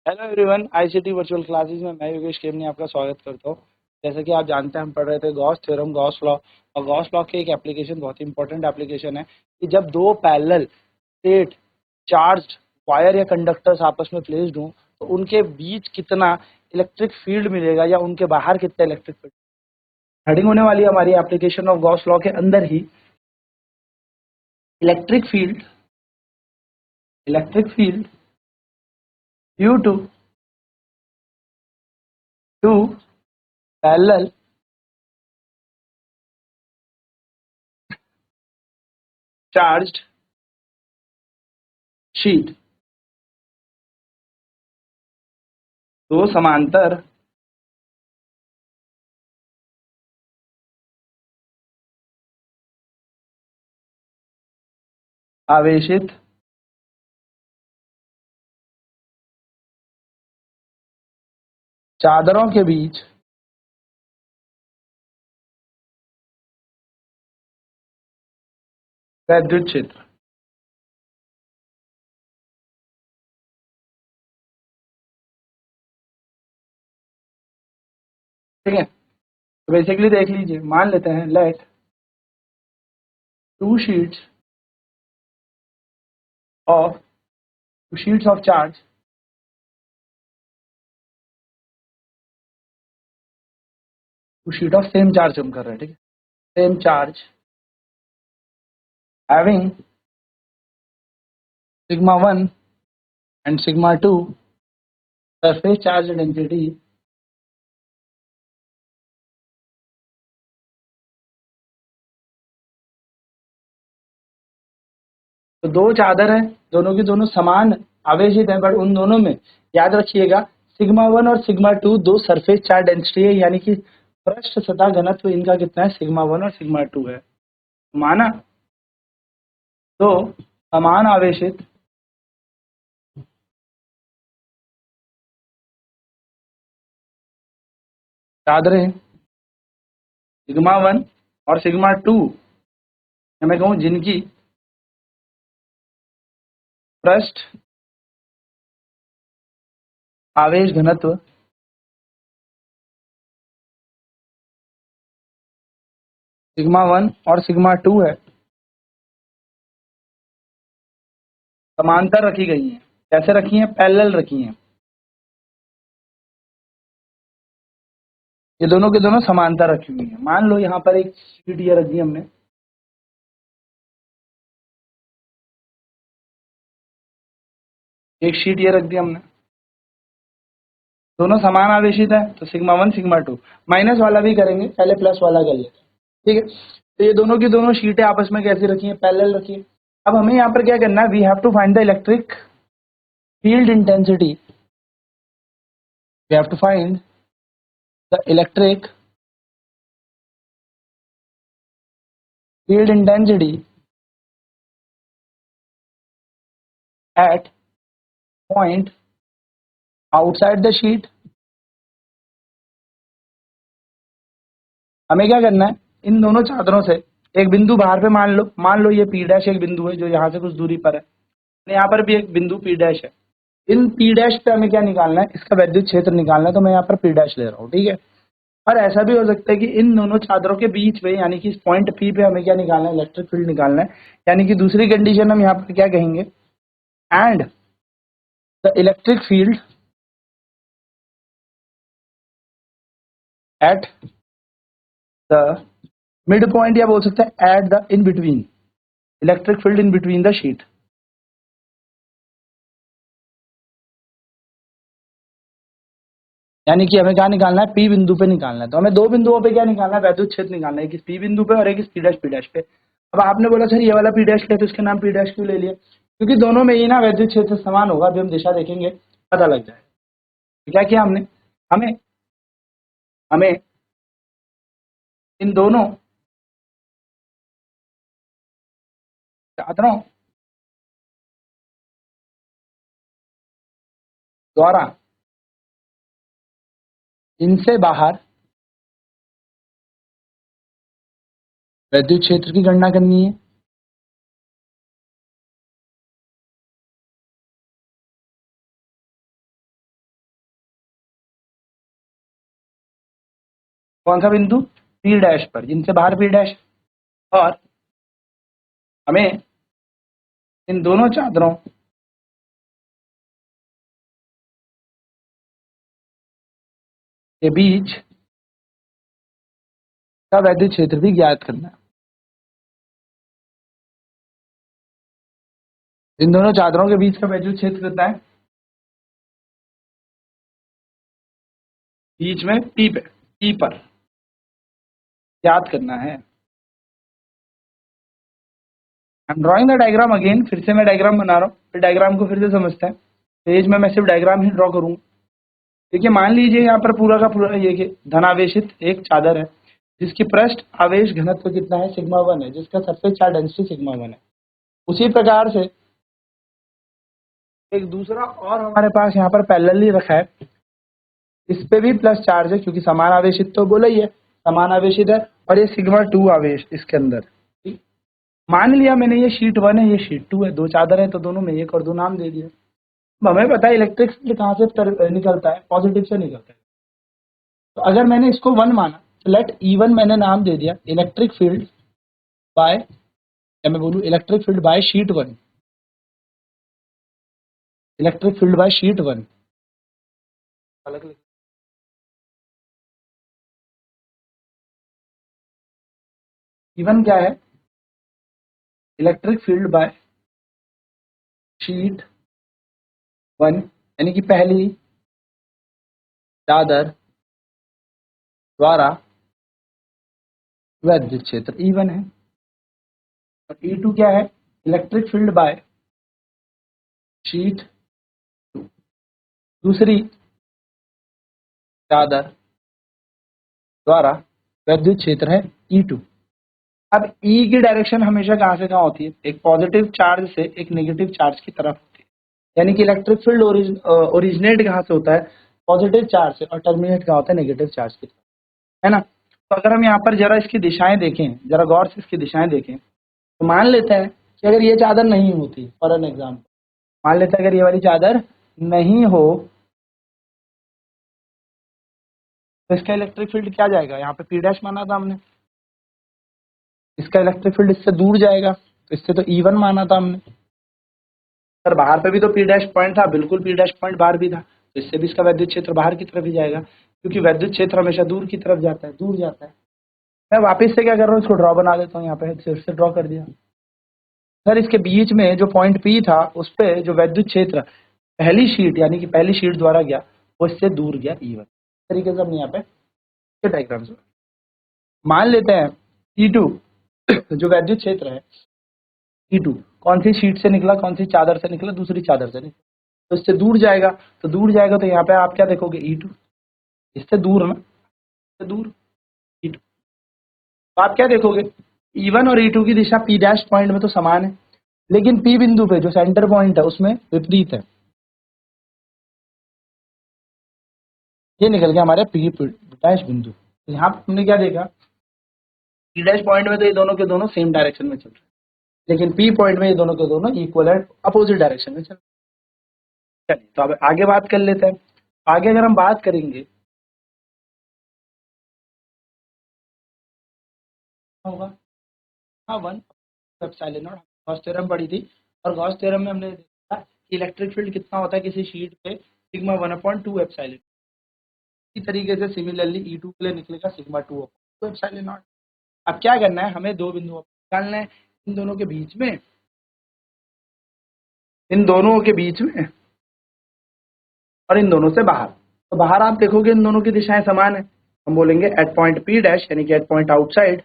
Hello everyone, ICT virtual classes में मैं योगेश केमनी आपका स्वागत करता हूँ। जैसे कि आप जानते हैं, हम पढ़ रहे थे गॉस थ्योरम, गॉस लॉ। और गॉस लॉ की एक एप्लीकेशन, बहुत इंपॉर्टेंट एप्लीकेशन है कि जब दो पैरेलल स्टेट चार्ज्ड वायर या कंडक्टर्स आपस में प्लेस्ड हों तो उनके बीच कितना इलेक्ट्रिक फील्ड मिलेगा या उनके बाहर कितना इलेक्ट्रिक फील्ड। हेडिंग होने वाली है हमारी एप्लीकेशन ऑफ गॉस लॉ के अंदर ही electric field due to two parallel charged sheet. दो समांतर आवेशित चादरों के बीच वैद्युत क्षेत्र। ठीक है, तो बेसिकली देख लीजिए, मान लेते हैं let two sheets of charge two sheet of same charge हम कर रहे हैं। ठीक है, same charge having sigma 1 and sigma 2 surface charge density तो दो चादर है, दोनों की दोनों समान आवेशित है, बट उन दोनों में याद रखिएगा सिग्मा 1 और सिग्मा 2 दो सरफेस चार्ज डेंसिटी है, यानी कि पृष्ठ सतह घनत्व इनका कितना है, सिग्मा 1 और सिग्मा 2 है। माना तो समान आवेशित चादरें सिग्मा 1 और सिग्मा 2 मैं कहूं जिनकी पृष्ठ आवेश घनत्व सिग्मा 1 और सिग्मा 2 है, समांतर रखी गई हैं। कैसे रखी हैं? पैरेलल रखी हैं। ये दोनों के दोनों समांतर रखी हुई हैं। मान लो यहाँ पर एक शीट ये रख दी हमने, एक शीट ये रख दी हमने, दोनों समान आवेशित है तो सिग्मा 1 सिग्मा 2। माइनस वाला भी करेंगे, पहले प्लस वाला कर लेते हैं। ठीक है, तो ये दोनों की दोनों शीटें आपस में कैसी रखी हैं? पैरेलल रखी है। अब हमें यहाँ पर क्या करना है? We have to find the electric field intensity. We have to find the electric field intensity at point outside the sheet। हमें क्या करना है? इन दोनों चादरों से एक बिंदु बाहर पे मान लो ये पी डैश एक बिंदु है जो यहाँ से कुछ दूरी पर है, यहाँ पर भी एक बिंदु पी डैश है। इन पी डैश पे हमें क्या निकालना है? इसका वैद्युत क्षेत्र निकालना है, तो मैं यहाँ पर पी डैश ले रहा हूँ। ठीक है, और ऐसा भी हो सकता है कि इन दोनों चादरों के बीच में, यानी कि इस पॉइंट पी पे हमें क्या निकालना है? इलेक्ट्रिक फील्ड निकालना है। यानी कि दूसरी कंडीशन हम यहाँ पर क्या कहेंगे? And the electric field at the mid point, या बोल सकते हैं at the in between, electric field in between the sheet. यानी कि हमें क्या निकालना है? पी बिंदु पे निकालना है। तो हमें दो बिंदुओं पे क्या निकालना है? वैद्युत क्षेत्र निकालना है, एक इस पी बिंदु पे और एक इस पी डैश पे। अब आपने बोला सर ये वाला पी डैश लिया तो इसका नाम पी डैश क्यों ले लिया? क्योंकि दोनों में ही ना वैद्युत क्षेत्र समान होगा। अभी हम दिशा देखेंगे, पता लग जाए। तो क्या किया हमने? हमें हमें इन दोनों चादरों द्वारा इनसे बाहर वैद्युत क्षेत्र की गणना करनी है। कौन सा बिंदु, पी डैश पर, जिनसे बाहर पी डैश, और हमें इन दोनों चादरों के बीच का वैद्युत क्षेत्र भी ज्ञात करना है। इन दोनों चादरों के बीच का वैद्युत क्षेत्र कितना है, बीच में पी पर ज्ञात करना है। I am drawing the diagram again, फिर से मैं डायग्राम बना रहा हूँ, फिर डायग्राम को फिर से समझते हैं। पेज में मैं सिर्फ डायग्राम ही ड्रॉ करूंगा। देखिए मान लीजिए यहाँ पर पूरा का पूरा ये कि धनावेशित एक चादर है जिसकी पृष्ठ आवेश घनत्व कितना है, सिग्मा 1 है, जिसका सरफेस चार्ज डेंसिटी सिग्मा 1 है। उसी प्रकार से एक दूसरा और हमारे पास यहाँ पर पैरेलली रखा है, इस पे भी प्लस चार्ज है क्योंकि समान आवेशित तो बोला ही है, समान आवेशित है, और ये सिग्मा 2 आवेश इसके अंदर। ठीक? मान लिया मैंने ये शीट 1 है, ये शीट 2 है, दो चादर है तो दोनों में एक और दो नाम दे दिया। हमें पता है इलेक्ट्रिक फील्ड कहाँ से निकलता है, पॉजिटिव से निकलता है। तो अगर मैंने इसको 1 माना तो लेट E1 मैंने नाम दे दिया इलेक्ट्रिक फील्ड बाय, या मैं बोलूँ electric field by sheet 1, electric field by sheet 1 अलग E1 क्या है, इलेक्ट्रिक फील्ड बाय शीट 1, यानी कि पहली चादर द्वारा वैद्युत क्षेत्र E1 है, और E2 क्या है, इलेक्ट्रिक फील्ड बाय शीट 2, दूसरी चादर द्वारा वैद्युत क्षेत्र है E2। अब E की डायरेक्शन हमेशा कहाँ से कहाँ होती है, एक पॉजिटिव चार्ज से एक नेगेटिव चार्ज की तरफ होती है, यानी कि इलेक्ट्रिक फील्ड ओरिजिनेट कहाँ से होता है, पॉजिटिव चार्ज से, और टर्मिनेट कहाँ होता है, नेगेटिव चार्ज की तरफ, है ना। तो अगर हम यहाँ पर जरा इसकी दिशाएं देखें, जरा गौर से इसकी दिशाएं देखें, तो मान लेते हैं कि अगर ये चादर नहीं होती, फॉर एन एग्जाम्पल, मान लेते हैं अगर ये वाली चादर नहीं हो तो इसका इलेक्ट्रिक फील्ड क्या जाएगा, यहाँ पे पी डैश माना था हमने, इसका इलेक्ट्रिक फील्ड इससे दूर जाएगा, तो इससे तो E1 माना था हमने, पर बाहर पे भी तो पी डैश पॉइंट था, बिल्कुल पी डैश पॉइंट बाहर भी था, तो इससे भी इसका वैद्युत क्षेत्र बाहर की तरफ ही जाएगा, क्योंकि वैद्युत क्षेत्र हमेशा दूर की तरफ जाता है, दूर जाता है। मैं वापस से क्या कर रहा हूँ, इसको ड्रॉ बना देता हूँ, यहाँ पे फिर से ड्रॉ कर दिया। सर इसके बीच में जो पॉइंट पी था उस पे जो वैद्युत क्षेत्र पहली शीट यानी कि पहली शीट द्वारा गया वो इससे दूर गया E1। इस तरीके से हमने यहाँ पे डायग्राम मान लेते हैं E2 जो वैद्युत क्षेत्र है, E2 कौन सी शीट से निकला, कौन सी चादर से निकला, दूसरी चादर से निकला, तो इससे दूर जाएगा, तो दूर जाएगा तो यहाँ पे आप क्या देखोगे, E2, इससे दूर ना, इससे दूर E2, तो आप क्या देखोगे, E1 और E2 की दिशा P डैश पॉइंट में तो समान है, लेकिन P बिंदु पे जो सेंटर पॉइंट है उसमें विपरीत है। ये निकल गया हमारे P डैश बिंदु। तो यहाँ पे हमने क्या देखा, P डैश पॉइंट में तो ये दोनों के दोनों सेम डायरेक्शन में चल रहे हैं, लेकिन P पॉइंट में ये दोनों के दोनों इक्वल एंड अपोजिट डायरेक्शन में चल रहे हैं। चलिए तो अब आगे बात कर लेते हैं। आगे अगर हम बात करेंगे होगा, हाँ 1 एप्सिलॉन नॉट, गॉस थ्योरम पढ़ी थी, और गॉस थ्योरम में हमने देखा कि इलेक्ट्रिक फील्ड कितना होता है किसी शीट पे, सिग्मा 1/2 एप्सिलॉन। इसी तरीके से सिमिलरली E2 के लिए निकलेगा सिग्मा 2/2 एप्सिलॉन नॉट। अब क्या करना है, हमें दो बिंदुओं निकालना है, इन दोनों के बीच में, इन दोनों के बीच में और इन दोनों से बाहर। तो बाहर आप देखोगे इन दोनों की दिशाएं समान है, हम बोलेंगे एट पॉइंट P डैश यानी कि at point outside,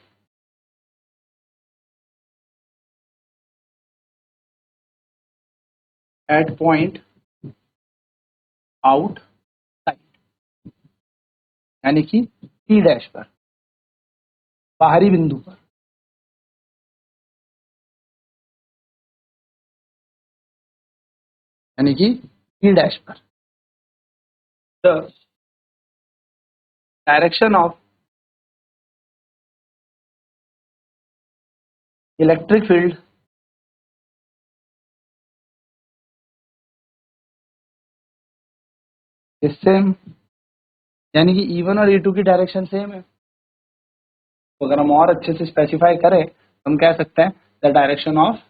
at point outside यानी कि P डैश पर, बाहरी बिंदु पर, यानी कि P डैश पर the direction of electric field is same, यानी कि E1 और E2 की डायरेक्शन सेम है। तो अगर हम और अच्छे से स्पेसिफाई करें तो हम कह सकते हैं the direction of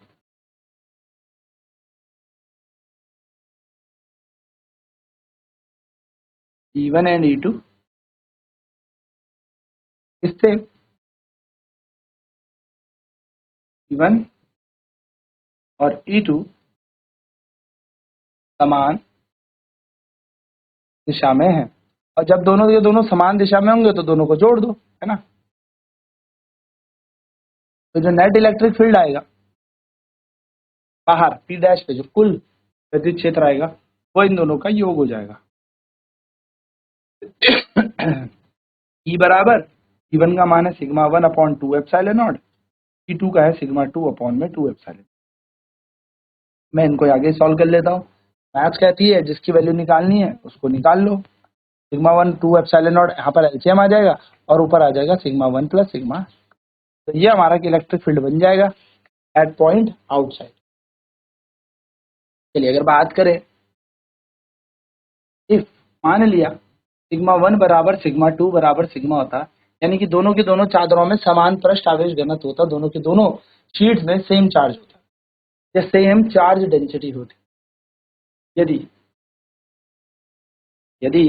E1 and E2 इससे E1 और E2 समान दिशा में है, और जब दोनों के दोनों समान दिशा में होंगे तो दोनों को जोड़ दो, है ना। तो जो नेट इलेक्ट्रिक फील्ड आएगा बाहर P डैश पे, जो कुल विद्युत क्षेत्र आएगा वो इन दोनों का योग हो जाएगा। E बराबर E1 का मान है sigma 1 upon 2 epsilon not, E2 का है सिग्मा 2 अपॉन में 2 एप्सिलॉन। मैं इनको आगे सॉल्व कर लेता हूँ। मैथ्स कहती है जिसकी वैल्यू निकालनी है उसको निकाल लो। सिग्मा 1 2 एप्सिलॉन नॉट, यहाँ पर एलसीएम आ जाएगा और ऊपर आ जाएगा सिग्मा 1 प्लस सिग्मा। तो ये हमारा इलेक्ट्रिक फील्ड बन जाएगा एट पॉइंट आउटसाइड। चलिए अगर बात करें, इफ मान लिया सिग्मा 1 बराबर सिग्मा 2 बराबर सिग्मा होता, यानी कि दोनों के दोनों चादरों में समान पृष्ठ आवेश घनत्व होता, दोनों के दोनों शीट्स में सेम चार्ज होता या सेम चार्ज डेंसिटी होती। यदि यदि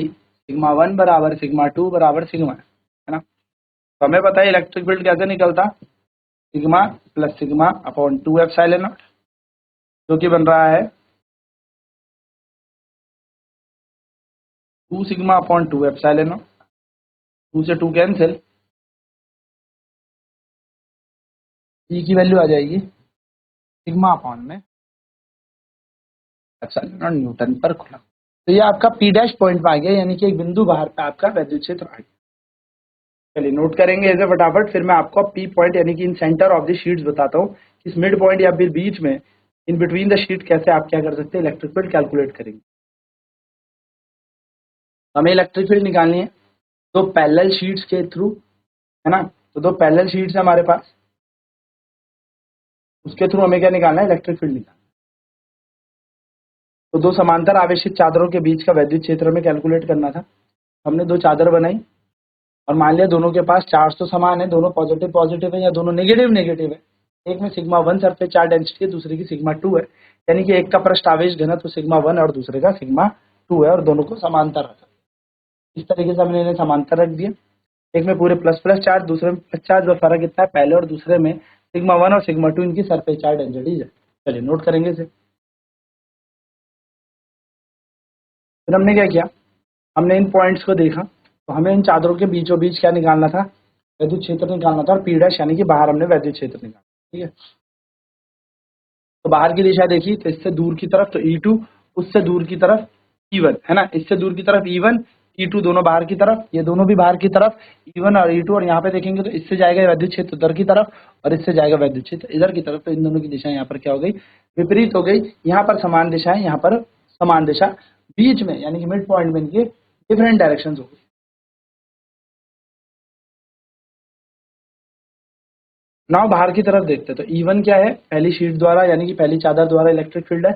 सिग्मा 1 बराबर सिग्मा 2 बराबर सिग्मा, है ना, तो हमें पता है इलेक्ट्रिक फील्ड कैसे निकलता, sigma plus sigma upon 2 epsilon not, जो कि बन रहा है 2 सिग्मा अपॉन 2 एप्सिलॉन नॉट। 2 से 2 कैंसिल, ई की वैल्यू आ जाएगी सिग्मा अपॉन में एप्सिलॉन नॉट न्यूटन पर कूलम। तो ये आपका P डैश पॉइंट में आ गया, यानी कि एक बिंदु बाहर पे आपका विद्युत क्षेत्र आ गया। चलिए नोट करेंगे ऐसे फटाफट, फिर मैं आपको P पॉइंट यानी कि इन सेंटर ऑफ द शीट्स बताता हूँ, इस मिड पॉइंट या फिर बीच में इन बिटवीन द शीट कैसे आप क्या कर सकते हैं, इलेक्ट्रिक फील्ड कैलकुलेट करेंगे। हमें इलेक्ट्रिक फील्ड निकालनी है दो पैरेलल शीट्स के थ्रू, है ना। तो दो पैरेलल शीट्स है हमारे पास, उसके थ्रू हमें क्या निकालना है, इलेक्ट्रिक फील्ड निकालना। तो दो समांतर आवेशित चादरों के बीच का विद्युत क्षेत्र में कैलकुलेट करना था। हमने दो चादर बनाई और मान लिया दोनों के पास चार्ज तो समान है, दोनों पॉजिटिव पॉजिटिव है या दोनों नेगेटिव नेगेटिव है। एक में सिग्मा 1 सरफेस चार्ज डेंसिटी है, दूसरे की सिग्मा 2 है, यानी कि एक का पृष्ठ आवेश घनत्व सिग्मा 1 और दूसरे का सिग्मा 2 है, और दोनों को समांतर रखा। इस तरीके से हमने इन्हें समांतर रख दिया। एक में पूरे प्लस प्लस चार्ज, दूसरे में प्लस चार्ज, और फर्क इतना है पहले और दूसरे में सिग्मा 1 और सिग्मा 2 इनकी सरफेस चार्ज डेंसिटी है। चलिए नोट करेंगे इसे। फिर हमने क्या किया, हमने इन पॉइंट्स को देखा, तो हमें इन चादरों के बीचों बीच क्या निकालना था, विद्युत क्षेत्र निकालना था, और P डैश यानी कि बाहर हमने विद्युत क्षेत्र निकाला। ठीक है, तो बाहर की दिशा देखी तो इससे दूर की तरफ तो E2, उससे दूर की तरफ E1, है ना, इससे दूर की तरफ E1 E2 दोनों बाहर की तरफ, ये दोनों भी बाहर की तरफ E1 और E2, और यहाँ पे देखेंगे तो इससे जाएगा विद्युत क्षेत्र उधर की तरफ और इससे जाएगा विद्युत क्षेत्र इधर की तरफ। तो इन दोनों की दिशा यहाँ पर क्या हो गई, विपरीत हो गई। यहाँ पर समान दिशा है, यहाँ पर समान दिशा, बीच में यानी कि मिड पॉइंट में इनकी डिफरेंट डायरेक्शन हो गई। नाउ बाहर की तरफ देखते हैं, तो E1 क्या है, पहली शीट द्वारा यानी कि पहली चादर द्वारा इलेक्ट्रिक फील्ड है।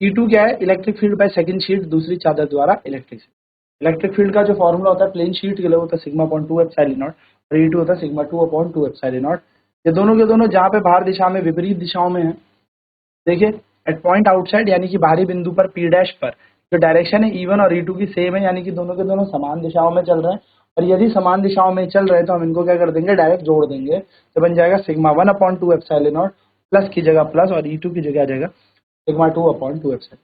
E2 क्या है, electric field by second sheet, दूसरी चादर द्वारा इलेक्ट्रिक फील्ड। इलेक्ट्रिक फील्ड का जो फॉर्मूला होता है प्लेन शीट के लिए होता है सिग्मा अपॉन 2 एप्सिलॉन नॉट, और E2 होता है सिग्मा 2 अपॉन 2 एप्सिलॉन नॉट। ये दोनों के दोनों जहाँ पे बाहर दिशा में विपरीत दिशाओं में है। देखिए एट पॉइंट आउटसाइड यानी कि बाहरी बिंदु पर P डैश पर जो डायरेक्शन है E1 और E2 की सेम है, यानी कि दोनों के दोनों समान दिशाओं में चल रहे हैं। और यदि समान दिशाओं में चल रहे हैं तो हम इनको क्या कर देंगे, डायरेक्ट जोड़ देंगे। तो बन जाएगा sigma 1 upon 2 epsilon not, plus की जगह प्लस और E2 की जगह आ जाएगा सिग्मा 2 अपॉन 2 एप्सिलॉन,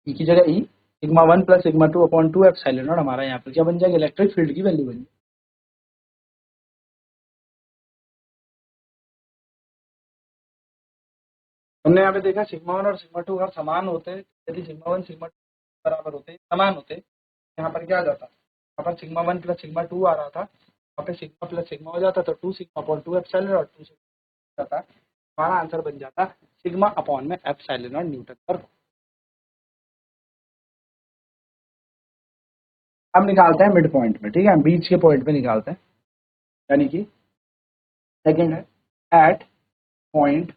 ई की जगह E, sigma 1 plus sigma 2 upon 2 epsilon naught. हमारा यहाँ पर क्या बन जाएगा, इलेक्ट्रिक फील्ड की वैल्यू बन जाएगी। हमने यहाँ पे देखा सिग्मा 1 और सिग्मा 2 अगर समान होते हैं, यदि सिग्मा 1 सिग्मा 2 बराबर होते समान होते, यहाँ पर क्या आ जाता, यहाँ पर सिग्मा 1 प्लस सिग्मा 2 आ रहा था, यहाँ पे सिग्मा प्लस सिग्मा हो जाता, तो 2 सिग्मा अपॉन 2 एप्सिलॉन और 2 सिग्मा जाता। हमारा आंसर बन जाता सिग्मा अपॉन में एप्सिलॉन और न्यूटन पर। अब निकालते हैं मिड पॉइंट में, ठीक है, हम बीच के पॉइंट पे निकालते हैं, यानी कि सेकंड है at point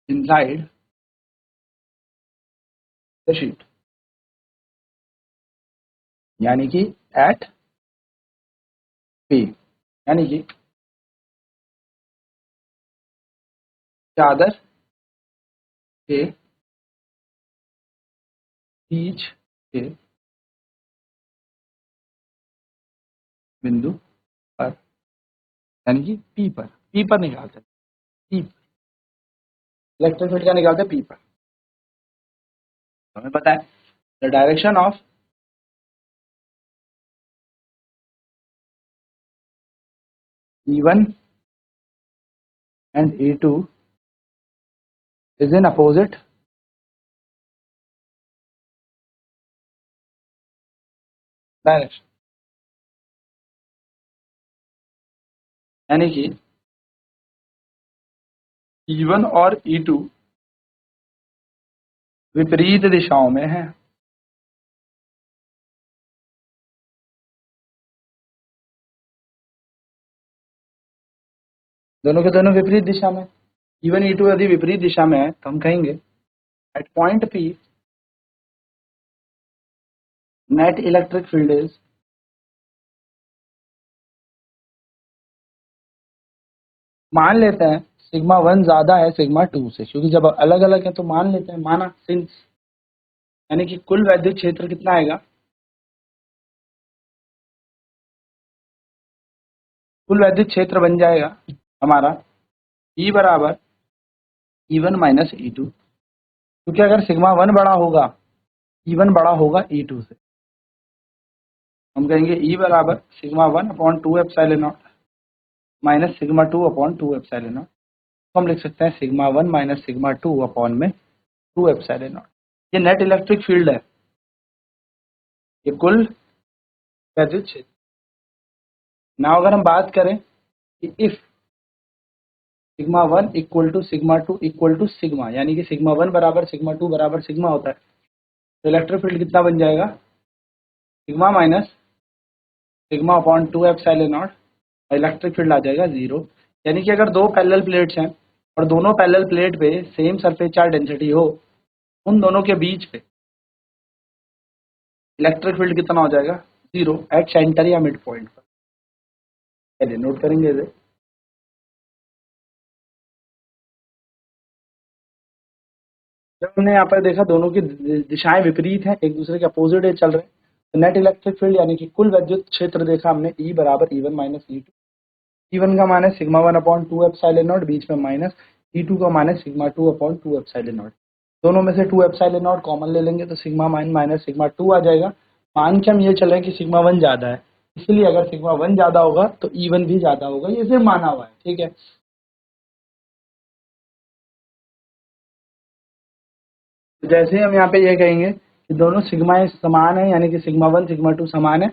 inside the sheet, यानी कि एट पी, यानी कि चादर के बीच के बिंदु पर, यानी कि पी पर निकालते हैं, पी इलेक्ट्रिक फील्ड का निकालते हैं पी पर। हमें पता है the direction of E1 and E2 is in opposite direction, यानी कि E1 और E2 विपरीत दिशाओं में है। दोनों के दोनों विपरीत दिशा में, E1 E2 यदि विपरीत दिशा में है तो हम कहेंगे at point P net electric field is, मान लेते हैं सिग्मा 1 ज्यादा है सिग्मा 2 से, क्योंकि जब अलग अलग है तो मान लेते हैं, माना सिंस, यानी कि कुल वैद्युत क्षेत्र कितना आएगा, कुल वैद्युत क्षेत्र बन जाएगा हमारा E बराबर E1 माइनस E2, क्योंकि अगर सिग्मा 1 बड़ा होगा, E1 बड़ा होगा E2 से, हम कहेंगे E बराबर sigma 1 upon 2 epsilon not minus sigma 2 upon 2 epsilon not. तो हम लिख सकते हैं सिग्मा 1 माइनस सिग्मा 2 अपॉन में 2 एप्सिलॉन नॉट। ये नेट इलेक्ट्रिक फील्ड है, ये कुल वैद्युत क्षेत्र। ना अगर हम बात करें कि if sigma 1 equal to sigma 2 equal to sigma, यानी कि सिग्मा 1 बराबर सिग्मा 2 बराबर सिग्मा होता है, तो इलेक्ट्रिक फील्ड कितना बन जाएगा, sigma minus sigma upon 2 epsilon naught, electric field आ जाएगा 0। यानी कि अगर दो पैरेलल प्लेट्स हैं और दोनों पैरेलल प्लेट पे सेम सरफेस चार्ज डेंसिटी हो, उन दोनों के बीच पे इलेक्ट्रिक फील्ड कितना हो जाएगा, 0 एट सेंटर या मिड पॉइंट पर। पहले नोट करेंगे इसे। जब हमने यहाँ पर देखा दोनों की दिशाएं विपरीत हैं, एक दूसरे के अपोजिट चल रहे हैं, तो नेट इलेक्ट्रिक फील्ड यानी कि कुल विद्युत क्षेत्र देखा हमने E बराबर E1 माइनस E2। E1 का मान है सिग्मा 1 अपॉन 2 एप्सिलॉन नॉट, बीच में माइनस, E2 का मान है सिग्मा 2 अपॉन 2 एप्सिलॉन नॉट। दोनों में से 2 एप्सिलॉन नॉट कॉमन ले लेंगे तो सिग्मा माइनस सिग्मा 2 आ जाएगा। मान के हम ये चले कि सिग्मा 1 ज्यादा है, इसलिए अगर सिग्मा 1 ज्यादा होगा तो E1 भी ज्यादा होगा, ये सिर्फ माना हुआ है, ठीक है। तो जैसे हम यहाँ पे ये कहेंगे कि दोनों सिग्मा समान है, यानी कि सिग्मा 1 सिग्मा 2 समान है,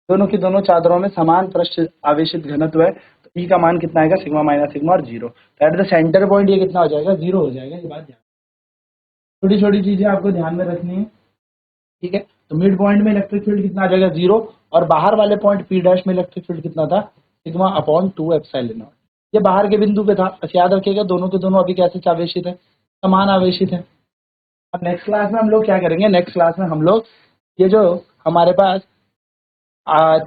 दोनों की दोनों चादरों में समान पृष्ठ आवेशित घनत्व है, तो ई का मान कितना आएगा, सिग्मा माइनस सिग्मा और 0। तो एट द सेंटर पॉइंट ये कितना हो जाएगा, 0 हो जाएगा। ये बात ध्यान, छोटी छोटी चीजें आपको ध्यान में रखनी है, ठीक है। तो मिड पॉइंट में इलेक्ट्रिक फील्ड कितना आ जाएगा, 0, और बाहर वाले पॉइंट पी डैश में इलेक्ट्रिक फील्ड कितना था, सिग्मा अपॉन 2 एप्सिलॉन नॉट। ये बाहर के बिंदु पे था, बस याद रखिएगा दोनों के दोनों अभी कैसे आवेशित है, समान आवेशित है। अब नेक्स्ट क्लास में हम लोग क्या करेंगे, नेक्स्ट क्लास में हम लोग ये जो हमारे पास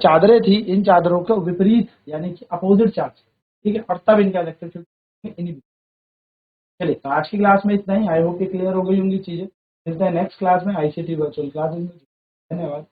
चादरें थी, इन चादरों को विपरीत यानी कि अपोजिट चार्ज, ठीक है, और तब इनका इलेक्ट्रिक फील्ड। चलिए, तो आज की क्लास में इतना ही। आई होप कि क्लियर हो गई होंगी चीजें। मिलते हैं नेक्स्ट क्लास में आईसीटी वर्चुअल क्लास में। धन्यवाद।